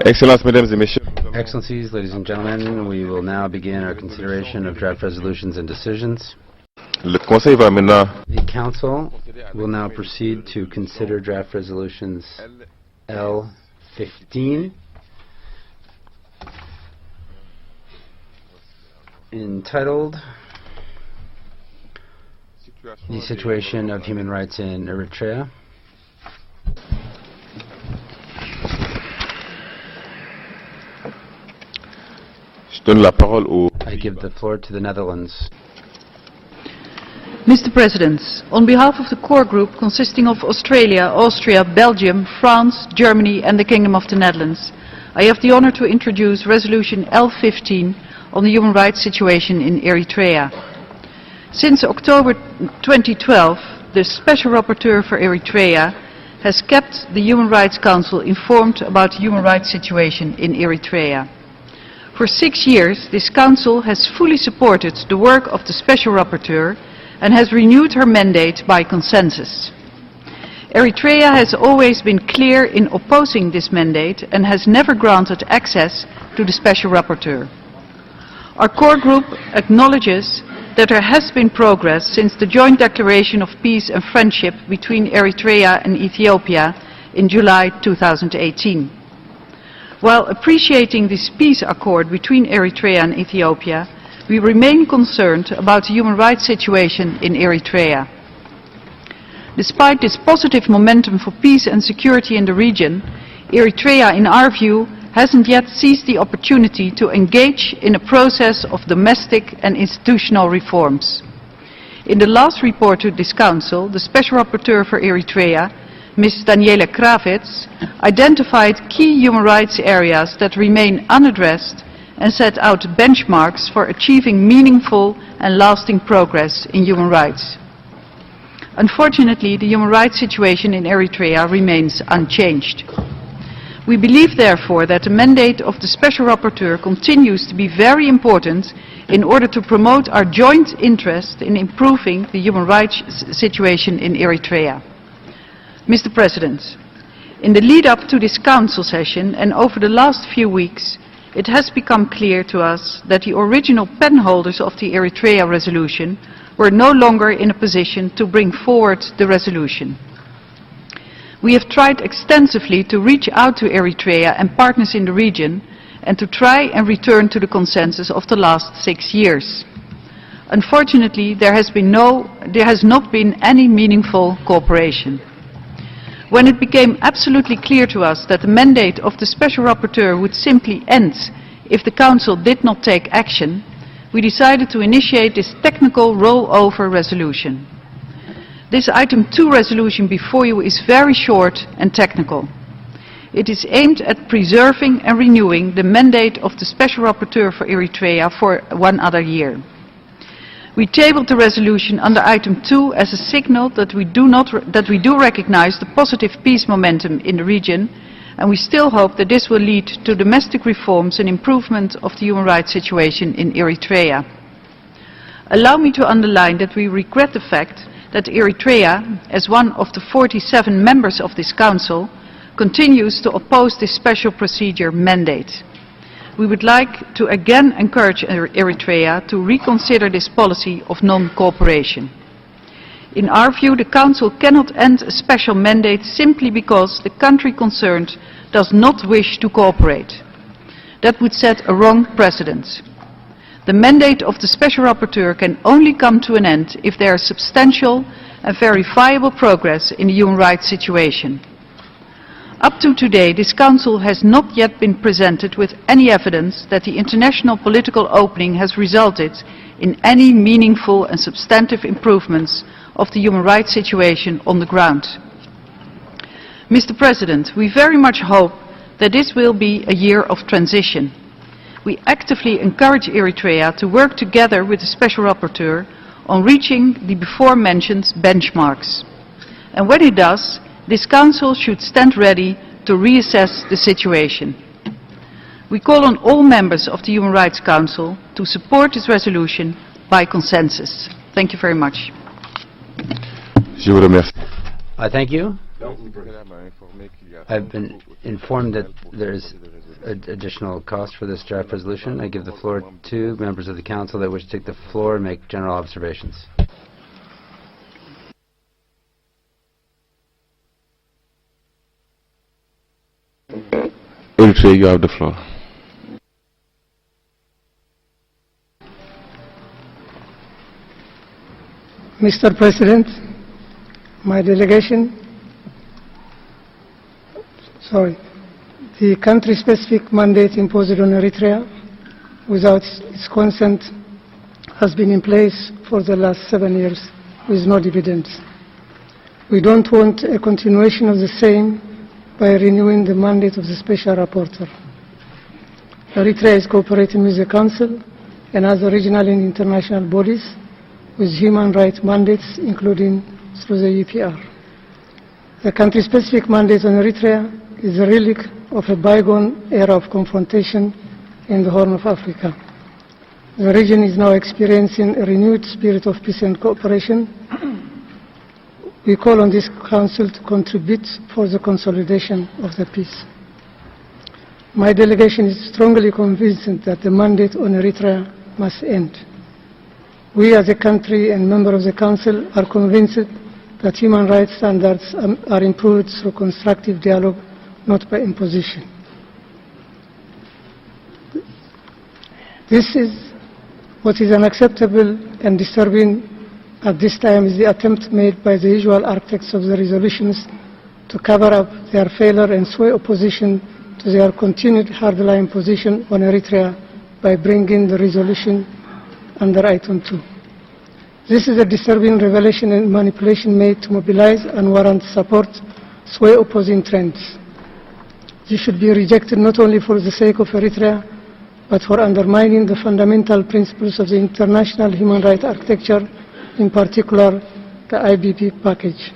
Excellencies, ladies and gentlemen, we will now begin our consideration of draft resolutions and decisions. The Council will now proceed to consider draft resolutions L15, entitled The Situation of Human Rights in Eritrea. I give the floor to the Netherlands. Mr. President, on behalf of the core group consisting of Australia, Austria, Belgium, France, Germany and the Kingdom of the Netherlands, I have the honor to introduce Resolution L15 on the human rights situation in Eritrea. Since October 2012, the Special Rapporteur for Eritrea has kept the Human Rights Council informed about the human rights situation in Eritrea. For 6 years, this Council has fully supported the work of the Special Rapporteur and has renewed her mandate by consensus. Eritrea has always been clear in opposing this mandate and has never granted access to the Special Rapporteur. Our core group acknowledges that there has been progress since the joint declaration of peace and friendship between Eritrea and Ethiopia in July 2018. While appreciating this peace accord between Eritrea and Ethiopia, we remain concerned about the human rights situation in Eritrea. Despite this positive momentum for peace and security in the region, Eritrea, in our view, hasn't yet seized the opportunity to engage in a process of domestic and institutional reforms. In the last report to this Council, the Special Rapporteur for Eritrea, Ms. Daniela Kravitz, identified key human rights areas that remain unaddressed and set out benchmarks for achieving meaningful and lasting progress in human rights. Unfortunately, the human rights situation in Eritrea remains unchanged. We believe, therefore, that the mandate of the Special Rapporteur continues to be very important in order to promote our joint interest in improving the human rights situation in Eritrea. Mr. President, in the lead-up to this Council session and over the last few weeks, it has become clear to us that the original penholders of the Eritrea resolution were no longer in a position to bring forward the resolution. We have tried extensively to reach out to Eritrea and partners in the region and to try and return to the consensus of the last 6 years. Unfortunately, there has not been any meaningful cooperation. When it became absolutely clear to us that the mandate of the Special Rapporteur would simply end if the Council did not take action, we decided to initiate this technical rollover resolution. This item 2 resolution before you is very short and technical. It is aimed at preserving and renewing the mandate of the Special Rapporteur for Eritrea for 1 other year. We tabled the resolution under item 2 as a signal that we do recognize the positive peace momentum in the region, and we still hope that this will lead to domestic reforms and improvement of the human rights situation in Eritrea. Allow me to underline that we regret the fact that Eritrea, as one of the 47 members of this Council, continues to oppose this special procedure mandate. We would like to again encourage Eritrea to reconsider this policy of non-cooperation. In our view, the Council cannot end a special mandate simply because the country concerned does not wish to cooperate. That would set a wrong precedent. The mandate of the Special Rapporteur can only come to an end if there is substantial and verifiable progress in the human rights situation. Up to today, this Council has not yet been presented with any evidence that the international political opening has resulted in any meaningful and substantive improvements of the human rights situation on the ground. Mr. President, we very much hope that this will be a year of transition. We actively encourage Eritrea to work together with the Special Rapporteur on reaching the before-mentioned benchmarks. And when it does, this Council should stand ready to reassess the situation. We call on all members of the Human Rights Council to support this resolution by consensus. Thank you very much. I thank you. I've been informed that there is additional cost for this draft resolution. I give the floor to members of the Council that wish to take the floor and make general observations. Eritrea, you have the floor. Mr. President, my delegation, the country-specific mandate imposed on Eritrea without its consent has been in place for the last 7 years with no dividends. We don't want a continuation of the same by renewing the mandate of the Special Rapporteur. Eritrea is cooperating with the Council and other regional and international bodies with human rights mandates, including through the UPR. The country-specific mandate on Eritrea is a relic of a bygone era of confrontation in the Horn of Africa. The region is now experiencing a renewed spirit of peace and cooperation. We call on this Council to contribute for the consolidation of the peace. My delegation is strongly convinced that the mandate on Eritrea must end. We as a country and member of the Council are convinced that human rights standards are improved through constructive dialogue, not by imposition. This is what is unacceptable and disturbing at this time is the attempt made by the usual architects of the resolutions to cover up their failure and sway opposition to their continued hardline position on Eritrea by bringing the resolution under Item 2. This is a disturbing revelation and manipulation made to mobilize and warrant support, sway opposing trends. This should be rejected not only for the sake of Eritrea, but for undermining the fundamental principles of the international human rights architecture, in particular the IBP package.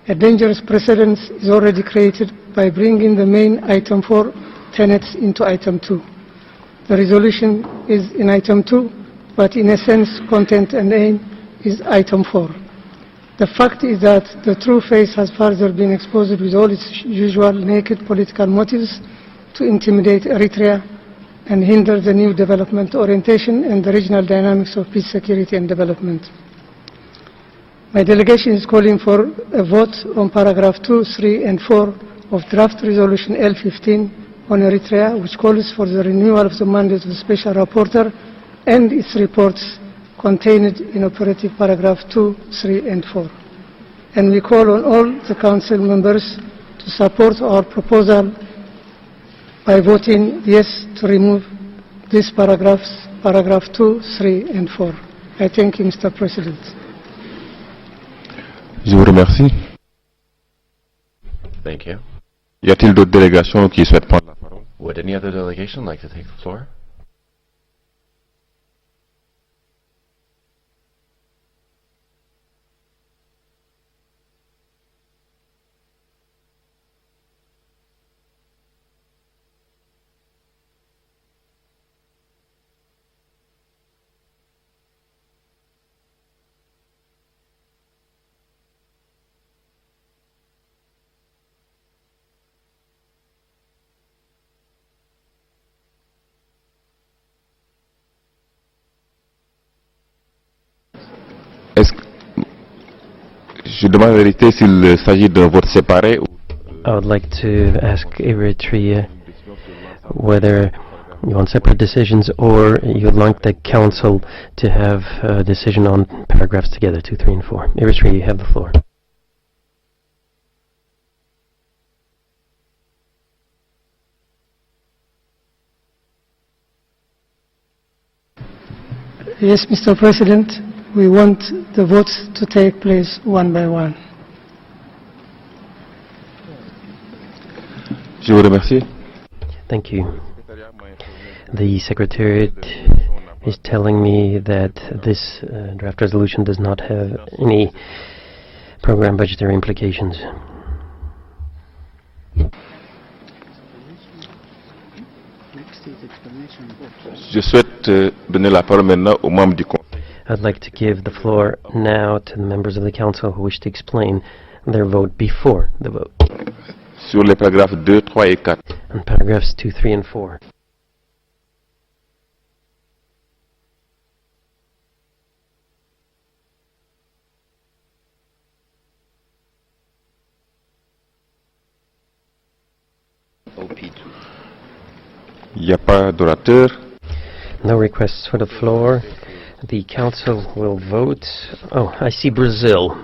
A dangerous precedent is already created by bringing the main Item 4 tenets into Item 2. The resolution is in Item 2, but in essence, content and aim is Item 4. The fact is that the true face has further been exposed with all its usual naked political motives to intimidate Eritrea and hinder the new development orientation and the regional dynamics of peace, security and development. My delegation is calling for a vote on paragraph 2, 3 and 4 of draft resolution L15 on Eritrea, which calls for the renewal of the mandate of the Special Rapporteur and its reports contained in operative paragraph 2, 3 and 4. And we call on all the Council members to support our proposal by voting yes to remove these paragraphs, paragraph 2, 3 and 4. I thank you, Mr. President. Je vous remercie. Thank you. Y a-t-il d'autres délégations qui souhaitent prendre la parole? Would any other delegation like to take the floor? Je demande la vérité s'il s'agit d'un vote séparé ou... I would like to ask Eritrea whether you want separate decisions or you would like the Council to have a decision on paragraphs together, 2, 3 and 4. Eritrea, you have the floor. Yes, Mr. President, we want the votes to take place one by one. Je vous remercie. Thank you. The Secretariat is telling me that this draft resolution does not have any program budgetary implications. Je souhaite donner la parole maintenant aux membres du Conseil. I'd like to give the floor now to the members of the Council who wish to explain their vote before the vote. Sur les paragraphes 2, 3 et 4. on paragraphs 2, 3, and 4. Il n'y a pas d'orateur. No requests for the floor. The council will vote. Oh, I see Brazil.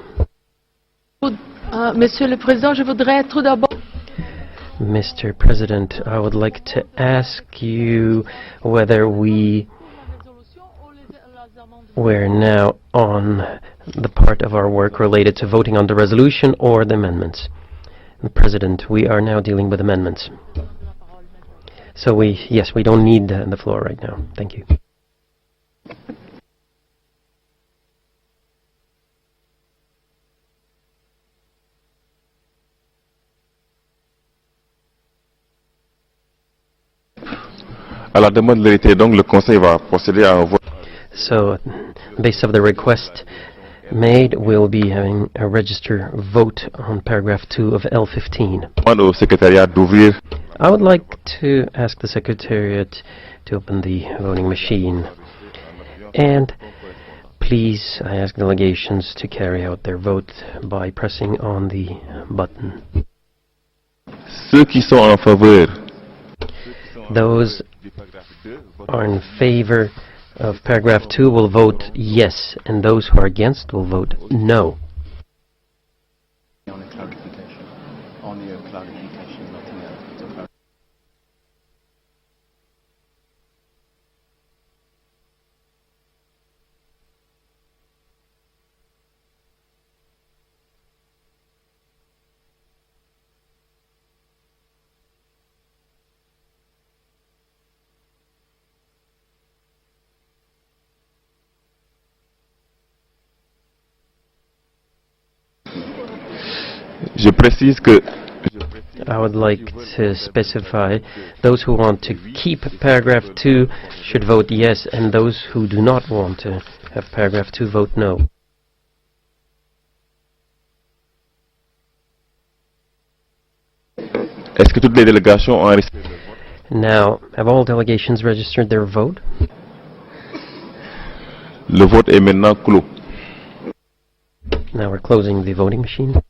Monsieur le Président, je voudrais tout d'abord... Mr. President, I would like to ask you whether we're now on the part of our work related to voting on the resolution or the amendments. President, we are now dealing with amendments. So yes, we don't need the floor right now. Thank you. À la demande de l'Érythrée, donc, le Conseil va procéder à un vote. So, based on the request made, we'll be having a register vote on paragraph 2 of L15. Je demande au secrétariat d'ouvrir. I would like to ask the Secretariat to open the voting machine. And please, I ask delegations to carry out their vote by pressing on the button. Ceux qui sont en faveur. Those are in favor of paragraph 2 will vote yes, and those who are against will vote no. On a clarification. Only a clarification, nothing else. Je précise que I would like to specify those who want to keep paragraph 2 should vote yes, and those who do not want to have paragraph 2 vote no. est-ce que toutes les délégations ont enregistré? Now, have all delegations registered their vote? Le vote est maintenant clos. Now we're closing the voting machine.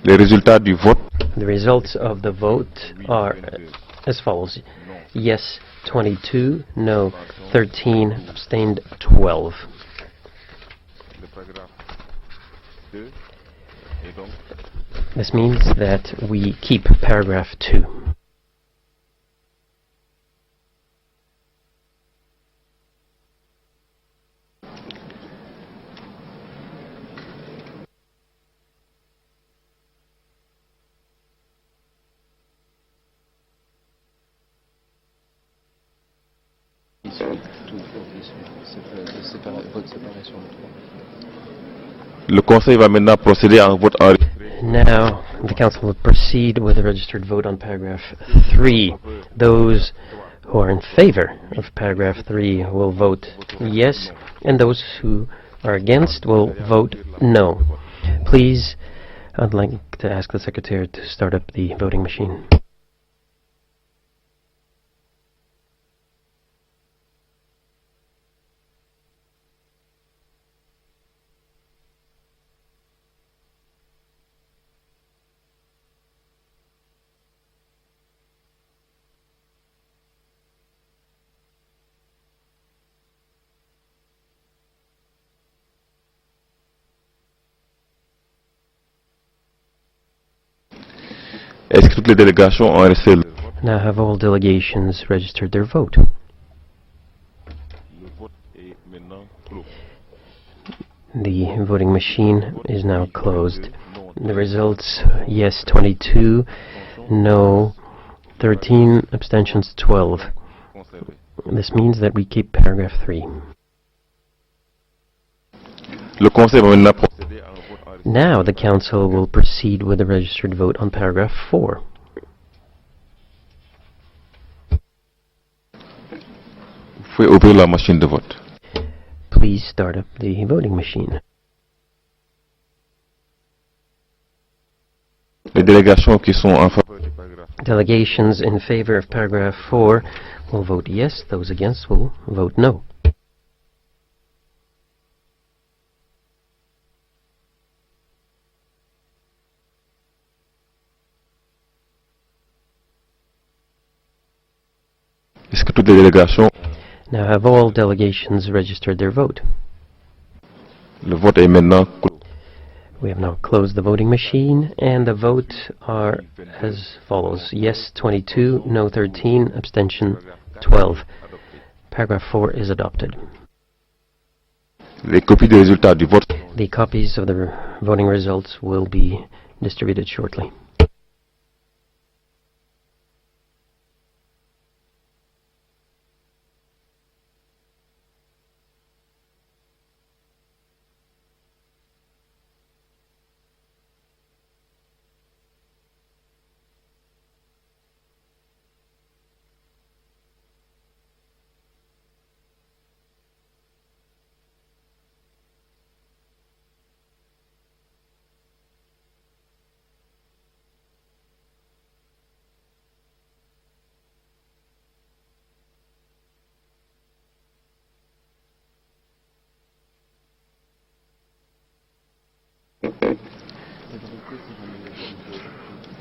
Les résultats du vote. The results of the vote are as follows. Yes, 22, no, 13, abstained, 12. This means that we keep paragraph 2. Le Conseil va maintenant procéder à un vote en. Now, the Council will proceed with a registered vote on paragraph 3. Those who are in favor of paragraph 3 will vote yes, and those who are against will vote no. Please, I'd like to ask the Secretary to start up the voting machine. Est-ce que toutes les délégations ont enregistré? Now, have all delegations registered their vote? Le vote est maintenant clos. The voting machine is now closed. The results, yes 22, no 13, abstentions 12. This means that we keep paragraph 3. Le Conseil va maintenant procéder à un vote en. Now the Council will proceed with a registered vote on paragraph 4. Vous pouvez ouvrir la machine de vote. Please start up the voting machine. Les délégations qui sont en faveur du paragraphe Delegations in favor of paragraph 4 will vote yes. Those against will vote no. Est-ce que toutes les délégations, Now, have all delegations registered their vote? le vote est maintenant clos. We have now closed the voting machine, and the votes are as follows. Yes 22, no 13, abstention 12. Paragraph 4 is adopted. Les copies des résultats du vote The copies of the voting results will be distributed shortly.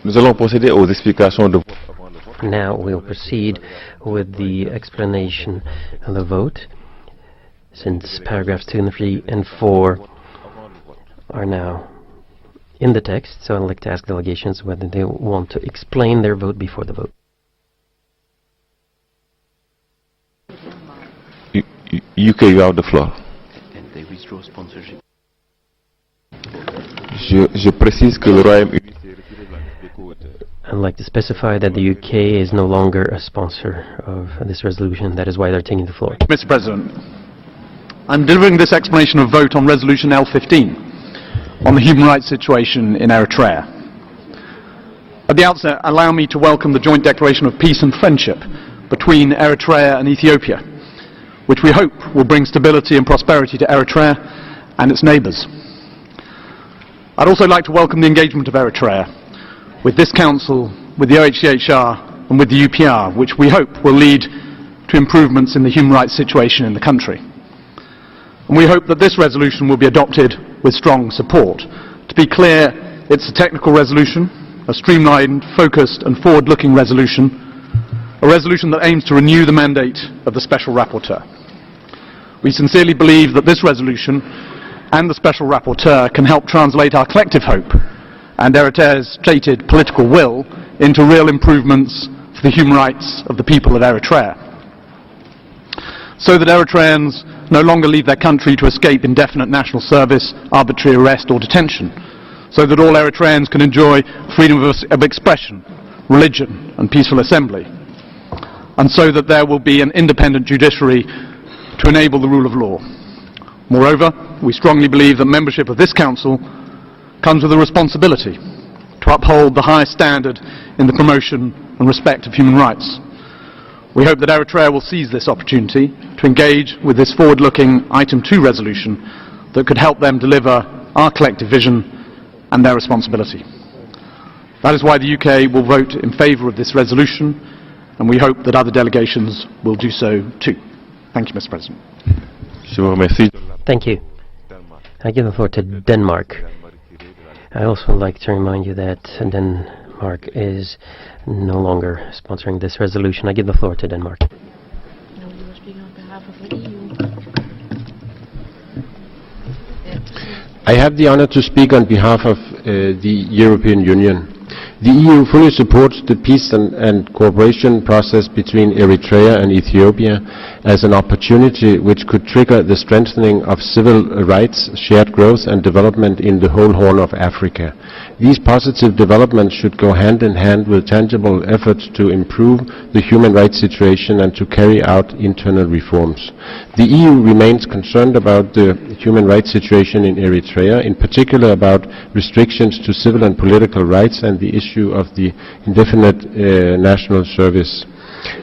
Nous allons procéder aux explications de vote avant le vote. Now we'll proceed with the explanation of the vote, since paragraphs 2 and 3 and 4 are now in the text, so I'd like to ask delegations whether they want to explain their vote before the vote. UK, you have the floor. And they withdraw sponsorship. Je précise que le Royaume-Uni s'est retiré de la liste des co-auteurs. I'd like to specify that the UK is no longer a sponsor of this resolution. That is why they're taking the floor. Mr. President, I'm delivering this explanation of vote on Resolution L15 on the human rights situation in Eritrea. At the outset, allow me to welcome the joint declaration of peace and friendship between Eritrea and Ethiopia, which we hope will bring stability and prosperity to Eritrea and its neighbours. I'd also like to welcome the engagement of Eritrea with this Council, with the OHCHR and with the UPR, which we hope will lead to improvements in the human rights situation in the country. And we hope that this resolution will be adopted with strong support. To be clear, it's a technical resolution, a streamlined, focused and forward-looking resolution, a resolution that aims to renew the mandate of the Special Rapporteur. We sincerely believe that this resolution and the Special Rapporteur can help translate our collective hope and Eritrea's stated political will into real improvements for the human rights of the people of Eritrea, so that Eritreans no longer leave their country to escape indefinite national service, arbitrary arrest or detention, so that all Eritreans can enjoy freedom of expression, religion and peaceful assembly, and so that there will be an independent judiciary to enable the rule of law. Moreover, we strongly believe that membership of this Council comes with a responsibility to uphold the highest standard in the promotion and respect of human rights. We hope that Eritrea will seize this opportunity to engage with this forward-looking Item 2 resolution that could help them deliver our collective vision and their responsibility. That is why the UK will vote in favour of this resolution, and we hope that other delegations will do so too. Thank you, Mr. President. Je vous remercie. Thank you. I give the floor to Denmark. I also would like to remind you that Denmark is no longer sponsoring this resolution. I give the floor to Denmark. I have the honor to speak on behalf of the European Union. The EU fully supports the peace and cooperation process between Eritrea and Ethiopia as an opportunity which could trigger the strengthening of civil rights, shared growth and development in the whole Horn of Africa. These positive developments should go hand in hand with tangible efforts to improve the human rights situation and to carry out internal reforms. The EU remains concerned about the human rights situation in Eritrea, in particular about restrictions to civil and political rights and the issue of the indefinite national service.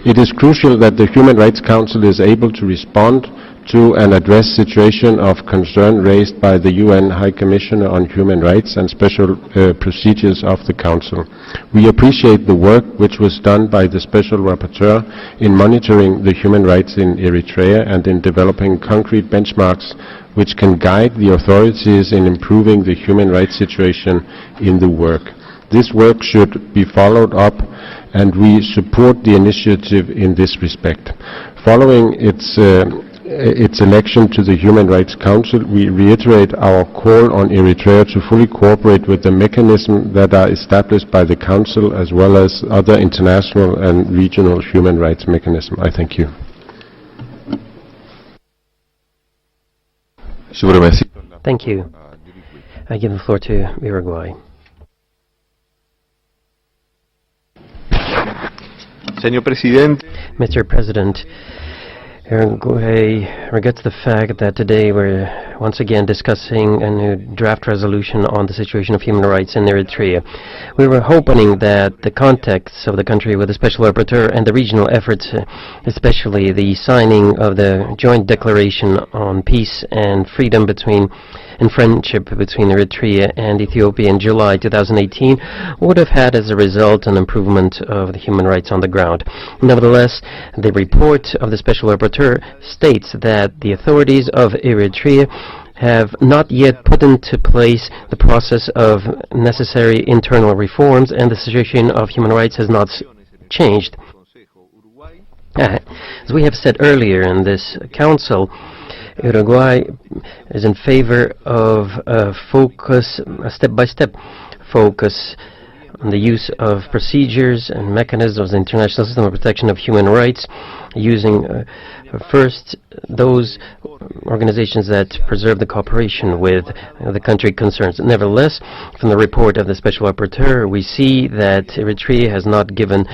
It is crucial that the Human Rights Council is able to respond to and address situation of concern raised by the UN High Commissioner on Human Rights and special procedures of the Council. We appreciate the work which was done by the Special Rapporteur in monitoring the human rights in Eritrea and in developing concrete benchmarks which can guide the authorities in improving the human rights situation in the work. This work should be followed up, and we support the initiative in this respect. Following its election to the Human Rights Council, we reiterate our call on Eritrea to fully cooperate with the mechanisms that are established by the Council as well as other international and regional human rights mechanisms. I thank you. Thank you. I give the floor to Uruguay. Señor Presidente, Mr. President, Uruguay regrets the fact that today we're once again discussing a new draft resolution on the situation of human rights in Eritrea. We were hoping that the context of the country with the Special Rapporteur and the regional efforts, especially the signing of the joint declaration on peace and freedom and friendship between Eritrea and Ethiopia in July 2018, would have had as a result an improvement of the human rights on the ground. Nevertheless, the report of the Special Rapporteur states that the authorities of Eritrea have not yet put into place the process of necessary internal reforms, and the situation of human rights has not changed. As we have said earlier in this Council, Uruguay is in favor of a step-by-step focus on the use of procedures and mechanisms of the international system of protection of human rights, using first those organizations that preserve the cooperation with the country concerns. Nevertheless, from the report of the Special Rapporteur, we see that Eritrea has not given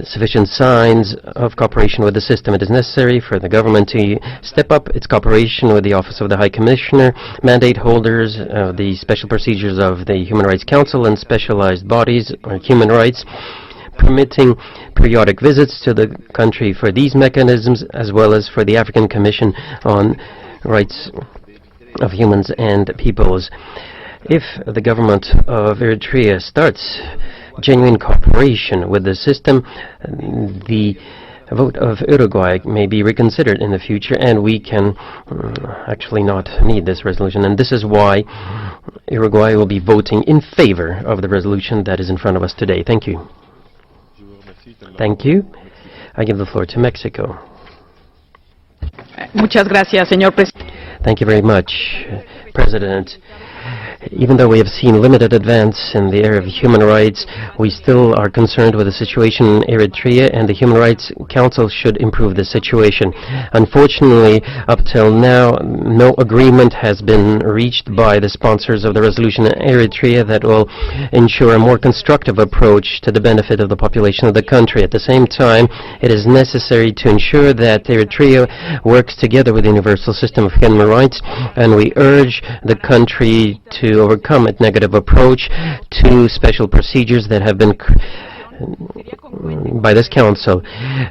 sufficient signs of cooperation with the system. It is necessary for the government to step up its cooperation with the Office of the High Commissioner, mandate holders, the special procedures of the Human Rights Council, and specialized bodies on human rights, permitting periodic visits to the country for these mechanisms, as well as for the African Commission on Rights of Humans and Peoples. If the government of Eritrea starts genuine cooperation with the system, the vote of Uruguay may be reconsidered in the future, and we can actually not need this resolution. And this is why Uruguay will be voting in favor of the resolution that is in front of us today. Thank you. Thank you. I give the floor to Mexico. Muchas gracias, señor presidente. Thank you very much, President. Even though we have seen limited advance in the area of human rights, we still are concerned with the situation in Eritrea, and the Human Rights Council should improve the situation. Unfortunately, up till now, no agreement has been reached by the sponsors of the resolution in Eritrea that will ensure a more constructive approach to the benefit of the population of the country. At the same time, it is necessary to ensure that Eritrea works together with the universal system of human rights, and we urge the country to overcome its negative approach to special procedures that have been by this Council.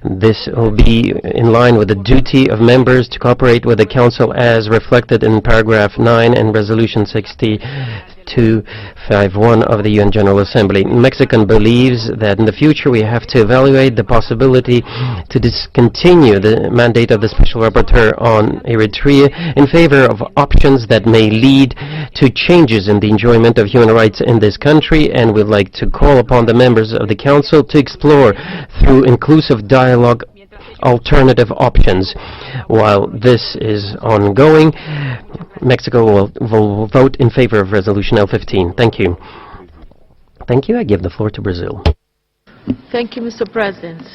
This will be in line with the duty of members to cooperate with the Council as reflected in paragraph 9 and Resolution 6251 of the UN General Assembly. Mexican believes that in the future we have to evaluate the possibility to discontinue the mandate of the Special Rapporteur on Eritrea in favor of options that may lead to changes in the enjoyment of human rights in this country, and we'd like to call upon the members of the Council to explore through inclusive dialogue alternative options. While this is ongoing, Mexico will vote in favor of Resolution L15. Thank you. Thank you. I give the floor to Brazil. Thank you, Mr. President.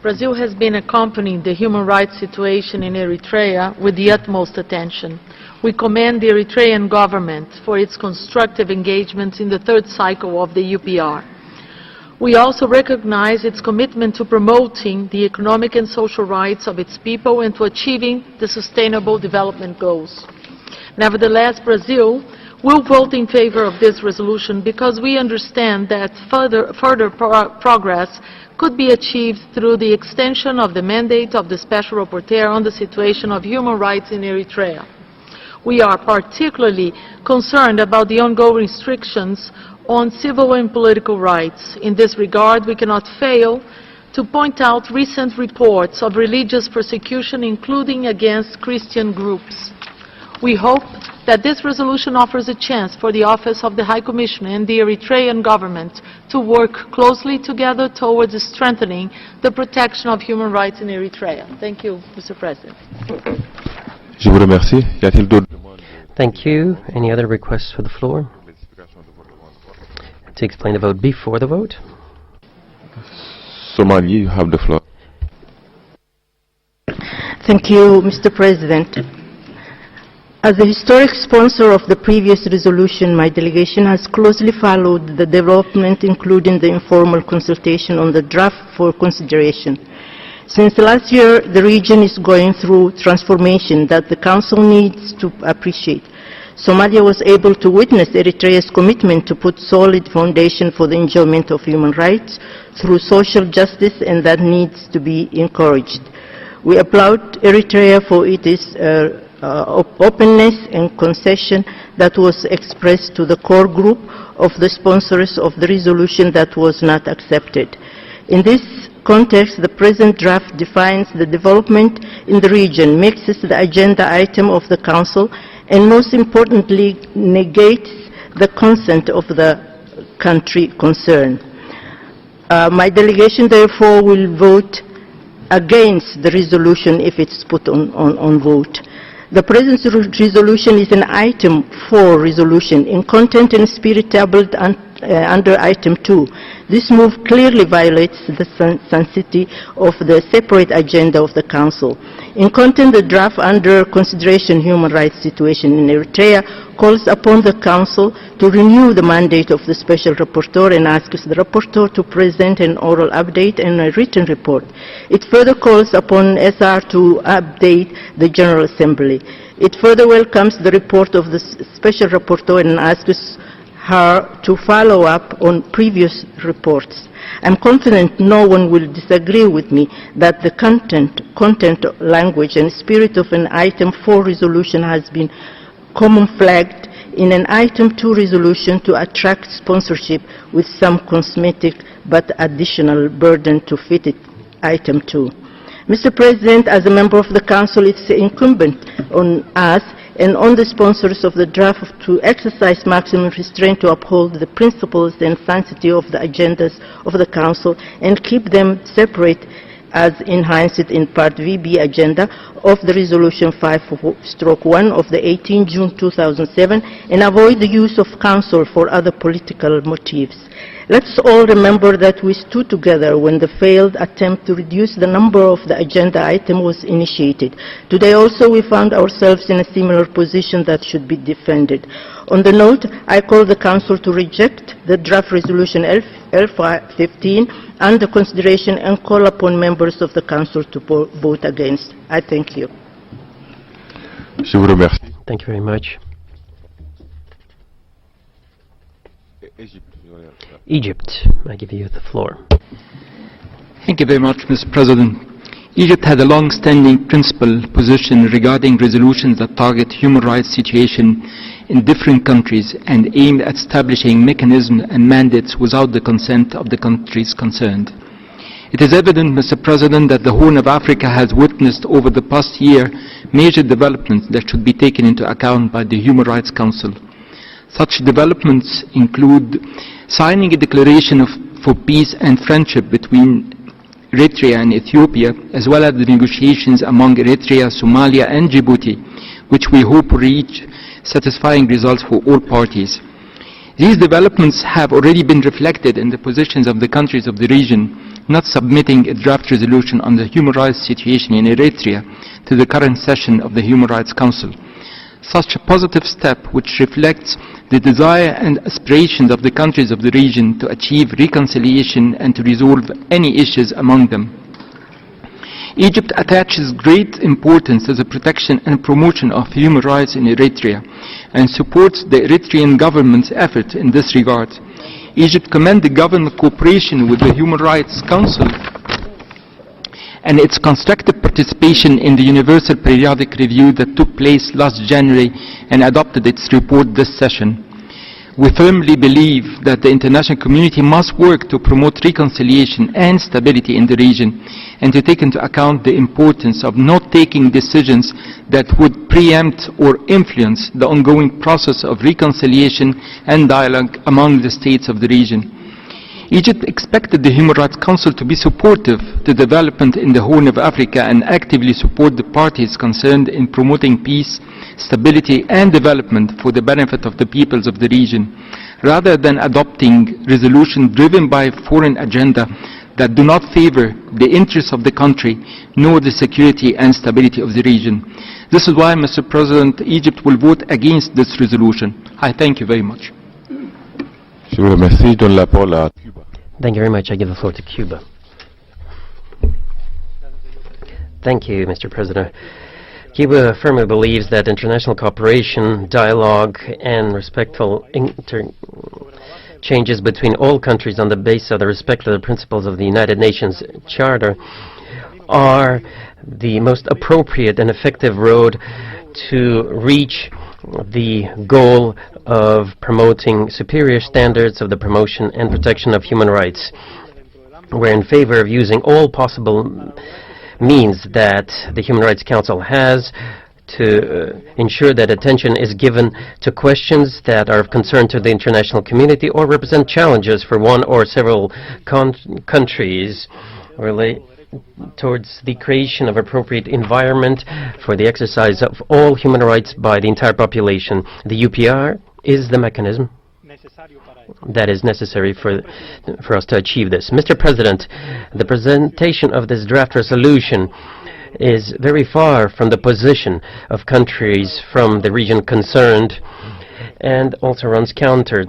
Brazil has been accompanying the human rights situation in Eritrea with the utmost attention. We commend the Eritrean government for its constructive engagement in the third cycle of the UPR. We also recognize its commitment to promoting the economic and social rights of its people and to achieving the Sustainable Development Goals. Nevertheless, Brazil will vote in favor of this resolution because we understand that further progress could be achieved through the extension of the mandate of the Special Rapporteur on the situation of human rights in Eritrea. We are particularly concerned about the ongoing restrictions on civil and political rights. In this regard, we cannot fail to point out recent reports of religious persecution, including against Christian groups. We hope that this resolution offers a chance for the Office of the High Commissioner and the Eritrean government to work closely together towards strengthening the protection of human rights in Eritrea. Thank you, Mr. President. Je vous remercie. Y a-t-il d'autres demandes? Thank you. Any other requests for the floor? To explain the vote before the vote? Somalia, you have the floor. Thank you, Mr. President. As the historic sponsor of the previous resolution, my delegation has closely followed the development, including the informal consultation on the draft for consideration. Since last year, the region is going through transformation that the Council needs to appreciate. Somalia was able to witness Eritrea's commitment to put solid foundation for the enjoyment of human rights through social justice, and that needs to be encouraged. We applaud Eritrea for its openness and concession that was expressed to the core group of the sponsors of the resolution that was not accepted. In this context, the present draft defines the development in the region, makes it the agenda item of the Council, and most importantly, negates the consent of the country concerned. My delegation, therefore, will vote against the resolution if it's put on vote. The present resolution is an item 4 resolution in content and spirit tabled under item 2. This move clearly violates the sanctity of the separate agenda of the Council. In content, the draft under consideration human rights situation in Eritrea calls upon the Council to renew the mandate of the Special Rapporteur and asks the Rapporteur to present an oral update and a written report. It further calls upon SR to update the General Assembly. It further welcomes the report of the Special Rapporteur and asks her to follow up on previous reports. I'm confident no one will disagree with me that the content, language, and spirit of an item 4 resolution has been common flagged in an item 2 resolution to attract sponsorship with some cosmetic but additional burden to fit it, item 2. Mr. President, as a member of the Council, it's incumbent on us and on the sponsors of the draft to exercise maximum restraint to uphold the principles and sanctity of the agendas of the Council and keep them separate as enhanced in Part VB agenda of the Resolution 5/1 of the 18 June 2007 and avoid the use of Council for other political motives. Let's all remember that we stood together when the failed attempt to reduce the number of the agenda item was initiated. Today also we found ourselves in a similar position that should be defended. On the note, I call the Council to reject the draft resolution L15 under consideration and call upon members of the Council to vote against. I thank you. Je vous remercie. Thank you very much. Egypt, I give you the floor. Thank you very much, Mr. President. Egypt had a long-standing principal position regarding resolutions that target human rights situation in different countries and aimed at establishing mechanisms and mandates without the consent of the countries concerned. It is evident, Mr. President, that the Horn of Africa has witnessed over the past year major developments that should be taken into account by the Human Rights Council. Such developments include signing a declaration for peace and friendship between Eritrea and Ethiopia, as well as the negotiations among Eritrea, Somalia and Djibouti, which we hope will reach satisfying results for all parties. These developments have already been reflected in the positions of the countries of the region, not submitting a draft resolution on the human rights situation in Eritrea to the current session of the Human Rights Council. Such a positive step, which reflects the desire and aspirations of the countries of the region to achieve reconciliation and to resolve any issues among them. Egypt attaches great importance to the protection and promotion of human rights in Eritrea and supports the Eritrean government's effort in this regard. Egypt commends the government cooperation with the Human Rights Council and its constructive participation in the Universal Periodic Review that took place last January and adopted its report this session. We firmly believe that the international community must work to promote reconciliation and stability in the region and to take into account the importance of not taking decisions that would preempt or influence the ongoing process of reconciliation and dialogue among the states of the region. Egypt expected the Human Rights Council to be supportive to development in the Horn of Africa and actively support the parties concerned in promoting peace, stability and development for the benefit of the peoples of the region, rather than adopting resolutions driven by a foreign agenda that do not favor the interests of the country nor the security and stability of the region. This is why, Mr. President, Egypt will vote against this resolution. I thank you very much. Je vous remercie. Je donne la parole à Cuba. Thank you very much. I give the floor to Cuba. Thank you, Mr. President. Cuba firmly believes that international cooperation, dialogue, and respectful changes between all countries on the basis of the respect of the principles of the United Nations Charter are the most appropriate and effective road to reach the goal of promoting superior standards of the promotion and protection of human rights. We're in favor of using all possible means that the Human Rights Council has to ensure that attention is given to questions that are of concern to the international community or represent challenges for one or several countries towards the creation of appropriate environment for the exercise of all human rights by the entire population. The UPR is the mechanism that is necessary for us to achieve this. Mr. President, the presentation of this draft resolution is very far from the position of countries from the region concerned and also runs counter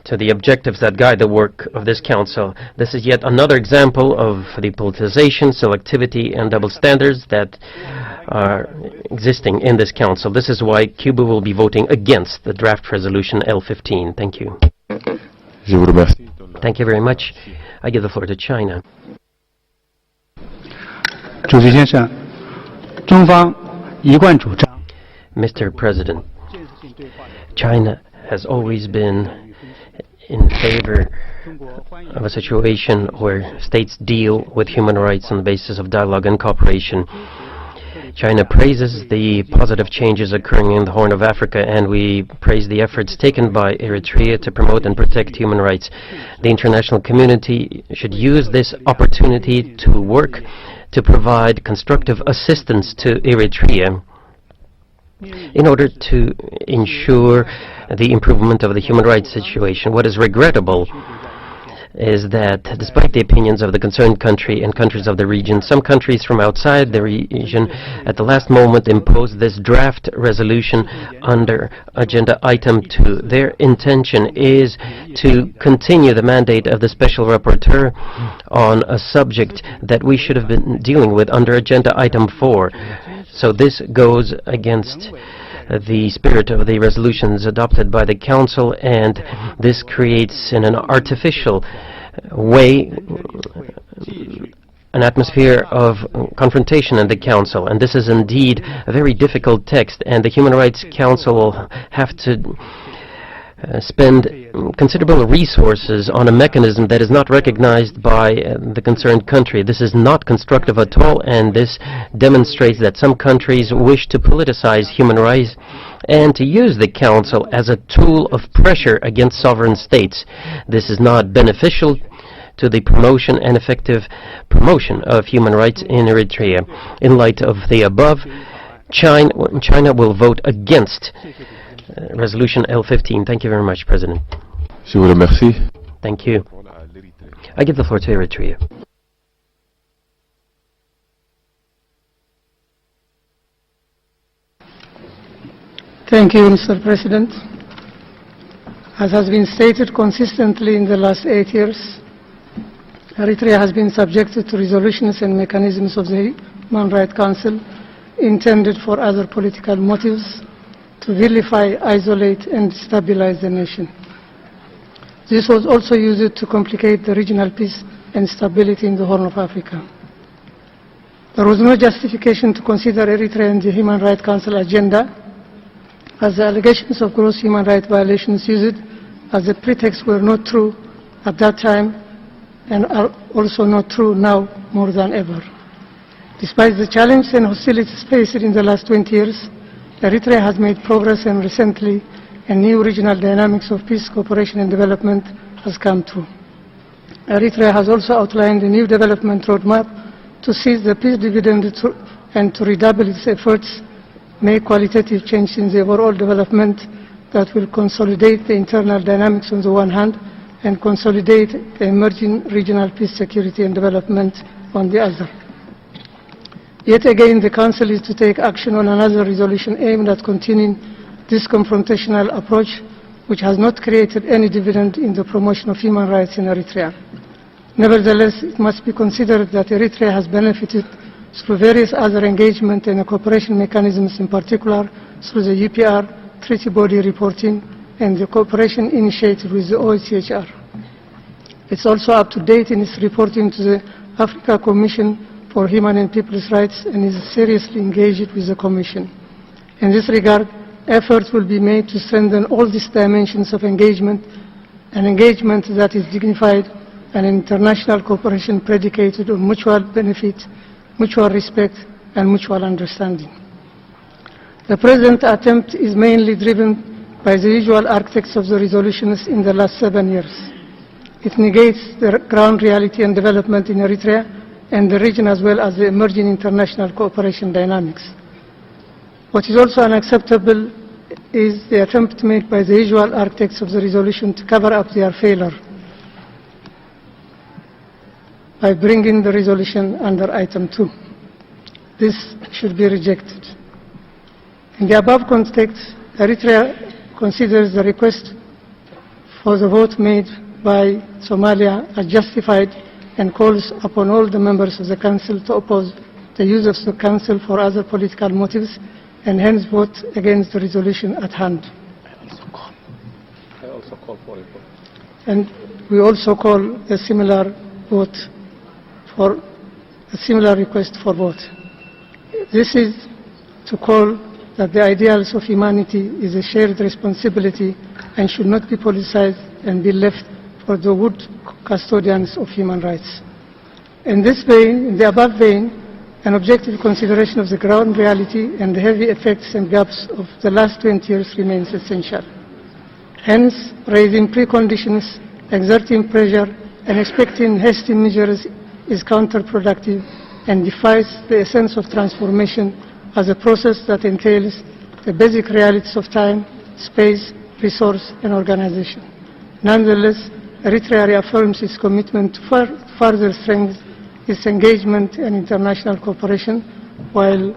to the objectives that guide the work of this Council. This is yet another example of the politicization, selectivity, and double standards that are existing in this Council. This is why Cuba will be voting against the draft resolution L15. Thank you. Je vous remercie. Thank you very much. I give the floor to China. 主席先生，中方一贯主张。 Mr. President, China has always been in favor of a situation where states deal with human rights on the basis of dialogue and cooperation. China praises the positive changes occurring in the Horn of Africa, and we praise the efforts taken by Eritrea to promote and protect human rights. The international community should use this opportunity to work to provide constructive assistance to Eritrea in order to ensure the improvement of the human rights situation. What is regrettable is that despite the opinions of the concerned country and countries of the region, some countries from outside the region at the last moment imposed this draft resolution under Agenda Item 2. Their intention is to continue the mandate of the Special Rapporteur on a subject that we should have been dealing with under Agenda Item 4. So this goes against the spirit of the resolutions adopted by the Council, and this creates in an artificial way an atmosphere of confrontation in the Council. And this is indeed a very difficult text, and the Human Rights Council will have to spend considerable resources on a mechanism that is not recognized by the concerned country. This is not constructive at all, and this demonstrates that some countries wish to politicize human rights and to use the Council as a tool of pressure against sovereign states. This is not beneficial to the promotion and effective promotion of human rights in Eritrea. In light of the above, China will vote against Resolution L15. Thank you very much, President. Je vous remercie. Thank you. I give the floor to Eritrea. Thank you, Mr. President. As has been stated consistently in the last 8 years, Eritrea has been subjected to resolutions and mechanisms of the Human Rights Council intended for other political motives to vilify, isolate, and destabilize the nation. This was also used to complicate the regional peace and stability in the Horn of Africa. There was no justification to consider Eritrea in the Human Rights Council agenda, as the allegations of gross human rights violations used as a pretext were not true at that time and are also not true now more than ever. Despite the challenges and hostilities faced in the last 20 years, Eritrea has made progress, and recently a new regional dynamics of peace, cooperation and development has come true. Eritrea has also outlined a new development roadmap to seize the peace dividend and to redouble its efforts, make qualitative change in the overall development that will consolidate the internal dynamics on the one hand and consolidate the emerging regional peace, security and development on the other. Yet again, the Council is to take action on another resolution aimed at continuing this confrontational approach, which has not created any dividend in the promotion of human rights in Eritrea. Nevertheless, it must be considered that Eritrea has benefited through various other engagement and cooperation mechanisms, in particular through the UPR treaty body reporting and the cooperation initiative with the OHCHR. It's also up to date in its reporting to the Africa Commission for Human and People's Rights and is seriously engaged with the Commission. In this regard, efforts will be made to strengthen all these dimensions of engagement, an engagement that is dignified and international cooperation predicated on mutual benefit, mutual respect and mutual understanding. The present attempt is mainly driven by the usual architects of the resolutions in the last 7 years. It negates the ground reality and development in Eritrea and the region, as well as the emerging international cooperation dynamics. What is also unacceptable is the attempt made by the usual architects of the resolution to cover up their failure by bringing the resolution under item 2. This should be rejected. In the above context, Eritrea considers the request for the vote made by Somalia as justified and calls upon all the members of the Council to oppose the use of the Council for other political motives and hence vote against the resolution at hand. I also call for it. And we also call a similar vote for a similar request for vote. This is to call that the ideals of humanity is a shared responsibility and should not be politicized and be left for the good custodians of human rights. In this vein, in the above vein, an objective consideration of the ground reality and the heavy effects and gaps of the last 20 years remains essential. Hence, raising preconditions, exerting pressure, and expecting hasty measures is counterproductive and defies the essence of transformation as a process that entails the basic realities of time, space, resource, and organization. Nonetheless, Eritrea reaffirms its commitment to further strengthen its engagement and international cooperation while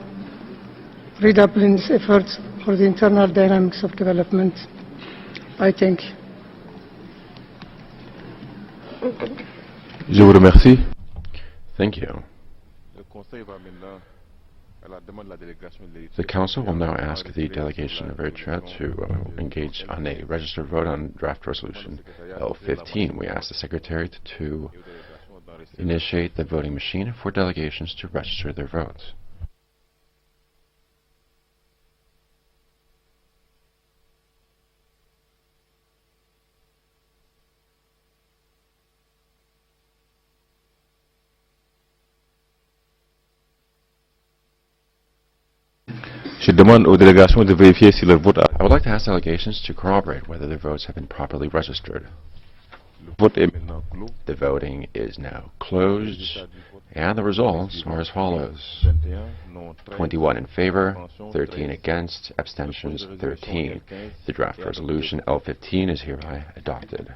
redoubling its efforts for the internal dynamics of development. I thank you. Je vous remercie. Thank you. The Council will now ask the delegation of Eritrea to engage on a registered vote on draft resolution L15. We ask the Secretary to initiate the voting machine for delegations to register their votes. Je demande aux délégations de vérifier si leur vote a... I would like to ask delegations to corroborate whether their votes have been properly registered. Le vote est maintenant clos. The voting is now closed, and the results are as follows. 21 in favor, 13 against, abstentions 13. The draft resolution L15 is hereby adopted.